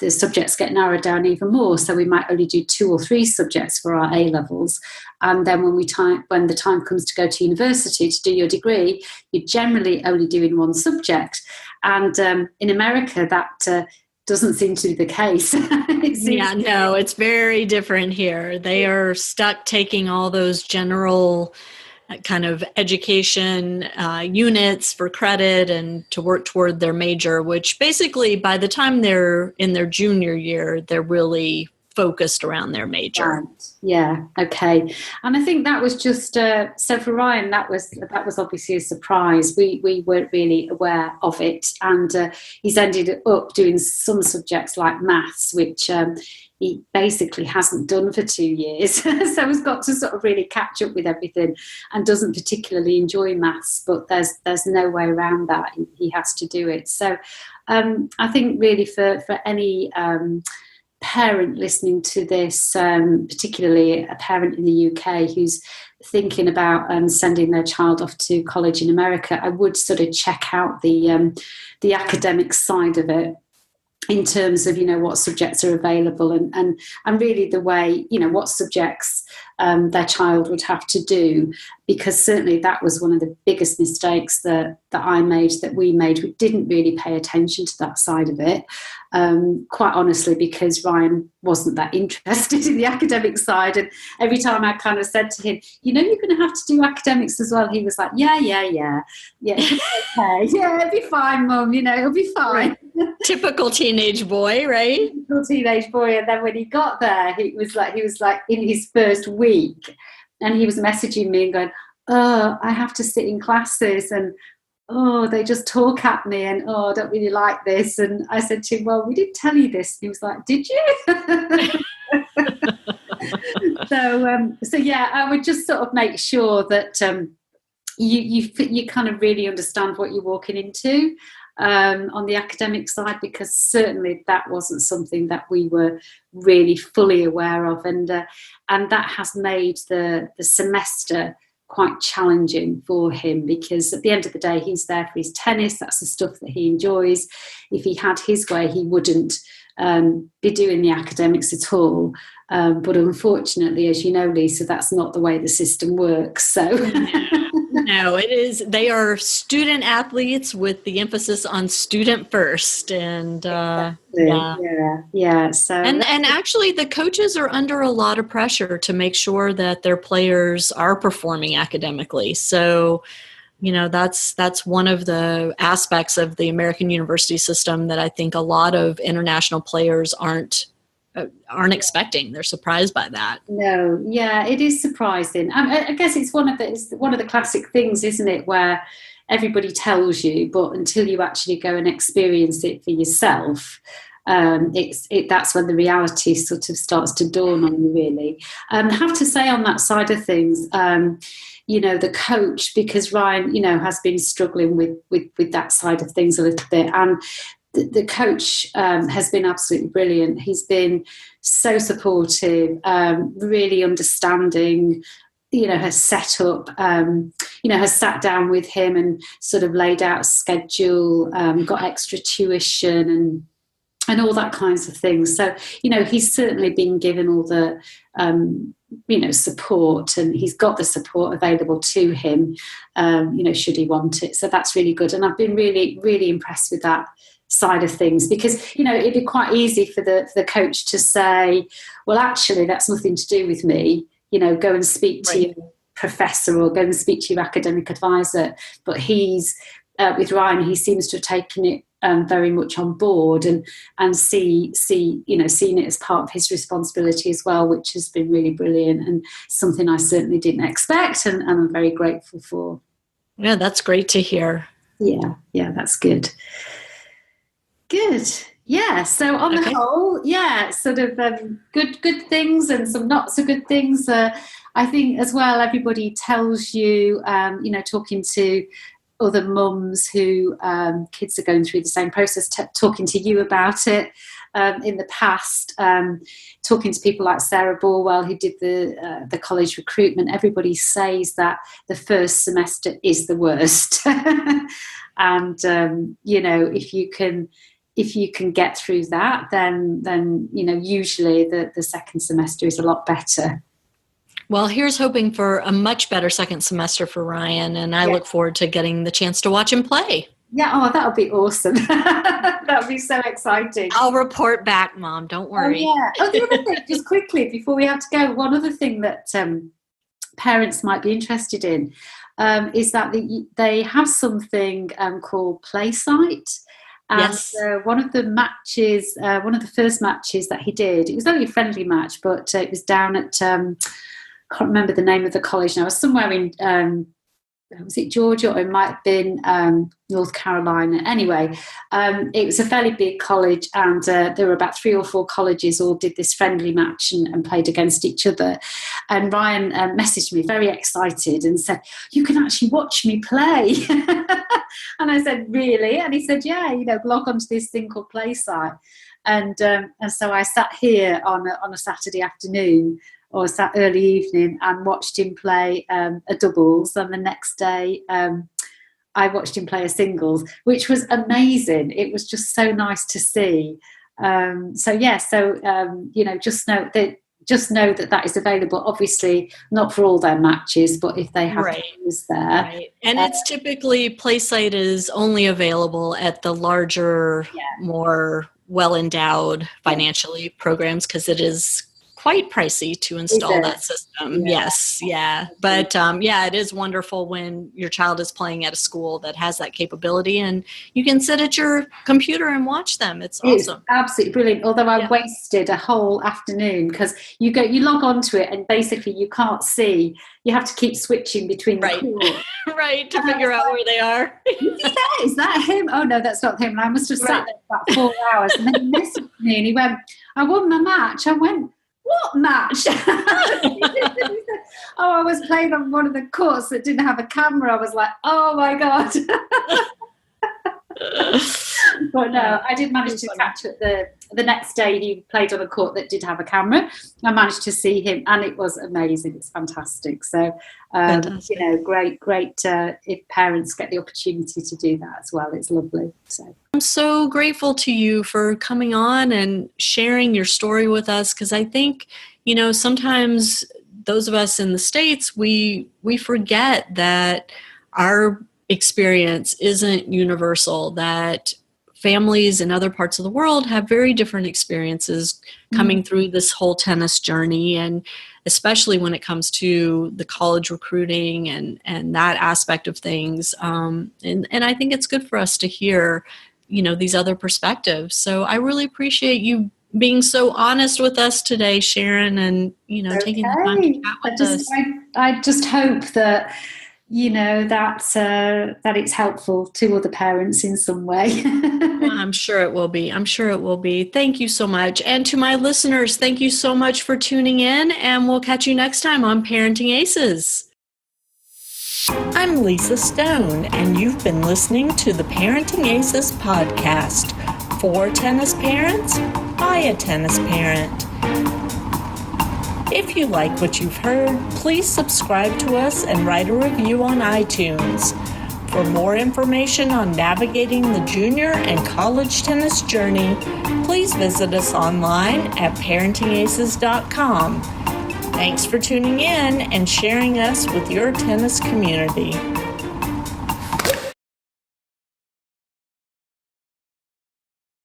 subjects get narrowed down even more. So we might only do 2 or 3 subjects for our A levels, and then when the time comes to go to university to do your degree, you're generally only doing 1 subject. And in America, that doesn't seem to be the case. No, it's very different here. They are stuck taking all those general kind of education units for credit and to work toward their major, which basically by the time they're in their junior year, they're really focused around their major. Right. Yeah. Okay. And I think that was just so for Ryan, that was obviously a surprise. We weren't really aware of it, and he's ended up doing some subjects like maths, which he basically hasn't done for 2 years. So he's got to sort of really catch up with everything, and doesn't particularly enjoy maths, but there's no way around that. He has to do it. So I think really for any parent listening to this, particularly a parent in the UK who's thinking about sending their child off to college in America, I would sort of check out the academic side of it, in terms of, what subjects are available, and really the way, what subjects their child would have to do, because certainly that was one of the biggest mistakes that we made. We didn't really pay attention to that side of it, quite honestly, because Ryan wasn't that interested in the academic side. And every time I kind of said to him, you're going to have to do academics as well, he was like, yeah, it's okay, yeah, it'll be fine, Mum, it'll be fine. Typical teenage boy, right? Typical teenage boy. And then when he got there, he was like in his first week, and he was messaging me and going, oh, I have to sit in classes, and oh, they just talk at me, and oh, I don't really like this. And I said to him, well, we did tell you this. He was like, did you? So yeah, I would just sort of make sure that you kind of really understand what you're walking into on the academic side, because certainly that wasn't something that we were really fully aware of, and that has made the semester quite challenging for him, because at the end of the day, he's there for his tennis. That's the stuff that he enjoys. If he had his way, he wouldn't be doing the academics at all. But unfortunately, as you know, Lisa, that's not the way the system works. So no, it is. They are student athletes with the emphasis on student first, and yeah. So and actually, the coaches are under a lot of pressure to make sure that their players are performing academically. So, that's one of the aspects of the American university system that I think a lot of international players aren't expecting. They're surprised by that. No, yeah, it is surprising. I guess it's one of the classic things, isn't it, where everybody tells you, but until you actually go and experience it for yourself, that's when the reality sort of starts to dawn on you, really. I have to say, on that side of things, the coach, because Ryan, has been struggling with that side of things a little bit, and the coach has been absolutely brilliant. He's been so supportive, really understanding, has set up, has sat down with him and sort of laid out a schedule, got extra tuition and all that kinds of things. So, he's certainly been given all the, support, and he's got the support available to him, should he want it. So that's really good. And I've been really, really impressed with that side of things, because, it'd be quite easy for the coach to say, well, actually, that's nothing to do with me. Go and speak to your professor or go and speak to your academic advisor. But he's, with Ryan, he seems to have taken it very much on board and seen it as part of his responsibility as well, which has been really brilliant and something I certainly didn't expect, and I'm very grateful for. Yeah, that's great to hear. Yeah, that's good. Good. Yeah, so on the whole, sort of good things and some not so good things. I think as well, everybody tells you, talking to other mums who kids are going through the same process, talking to you about it in the past, talking to people like Sara Borwell who did the college recruitment. Everybody says that the first semester is the worst. And, if you can get through that, then usually the second semester is a lot better. Well, here's hoping for a much better second semester for Ryan, and I look forward to getting the chance to watch him play. Yeah, that'll be awesome. That'll be so exciting. I'll report back, Mom. Don't worry. Oh, yeah. The other thing, just quickly, before we have to go, one other thing that parents might be interested in is that they have something called Playsite. And yes. One of the first matches that he did, it was only a friendly match, but it was down at, I can't remember the name of the college now, it was somewhere in, was it Georgia, or it might have been North Carolina. Anyway, it was a fairly big college, and there were about 3 or 4 colleges all did this friendly match and played against each other. And Ryan messaged me very excited and said, "You can actually watch me play." And I said, "Really?" And he said, "Yeah, log onto this thing called Playsite." And so I sat here on a Saturday afternoon or sat early evening and watched him play a doubles, and the next day I watched him play a singles, which was amazing. It was just so nice to see. Just know that is available. Obviously, not for all their matches, but if they have those there. Right. And it's typically, Playsite is only available at the larger, more well-endowed financially programs, because it is quite pricey to install that system. Yes. Yeah. But it is wonderful when your child is playing at a school that has that capability and you can sit at your computer and watch them. It's awesome. It's absolutely brilliant. Although I wasted a whole afternoon, because you log onto it and basically you can't see. You have to keep switching between the courts. Right, to figure out where they are. Is that him? Oh no, that's not him. And I must have sat there for about 4 hours, and then he messaged me and he went, "I won my match." I went, "What match?" I was playing on one of the courts that didn't have a camera. I was like, "Oh my God." But no, I did manage to catch it the next day. He played on a court that did have a camera. I managed to see him, and it was amazing. It's fantastic. So, great if parents get the opportunity to do that as well. It's lovely. So I'm so grateful to you for coming on and sharing your story with us, because I think, sometimes those of us in the States, we forget that our experience isn't universal, that families in other parts of the world have very different experiences coming through this whole tennis journey, and especially when it comes to the college recruiting and that aspect of things. And I think it's good for us to hear, these other perspectives. So I really appreciate you being so honest with us today, Sharon, and, taking the time to chat with us. I just hope that that it's helpful to other parents in some way. I'm sure it will be. Thank you so much. And to my listeners, thank you so much for tuning in, and we'll catch you next time on Parenting Aces. I'm Lisa Stone, and you've been listening to the Parenting Aces podcast. For tennis parents, by a tennis parent. If you like what you've heard, please subscribe to us and write a review on iTunes. For more information on navigating the junior and college tennis journey, please visit us online at parentingaces.com. Thanks for tuning in and sharing us with your tennis community.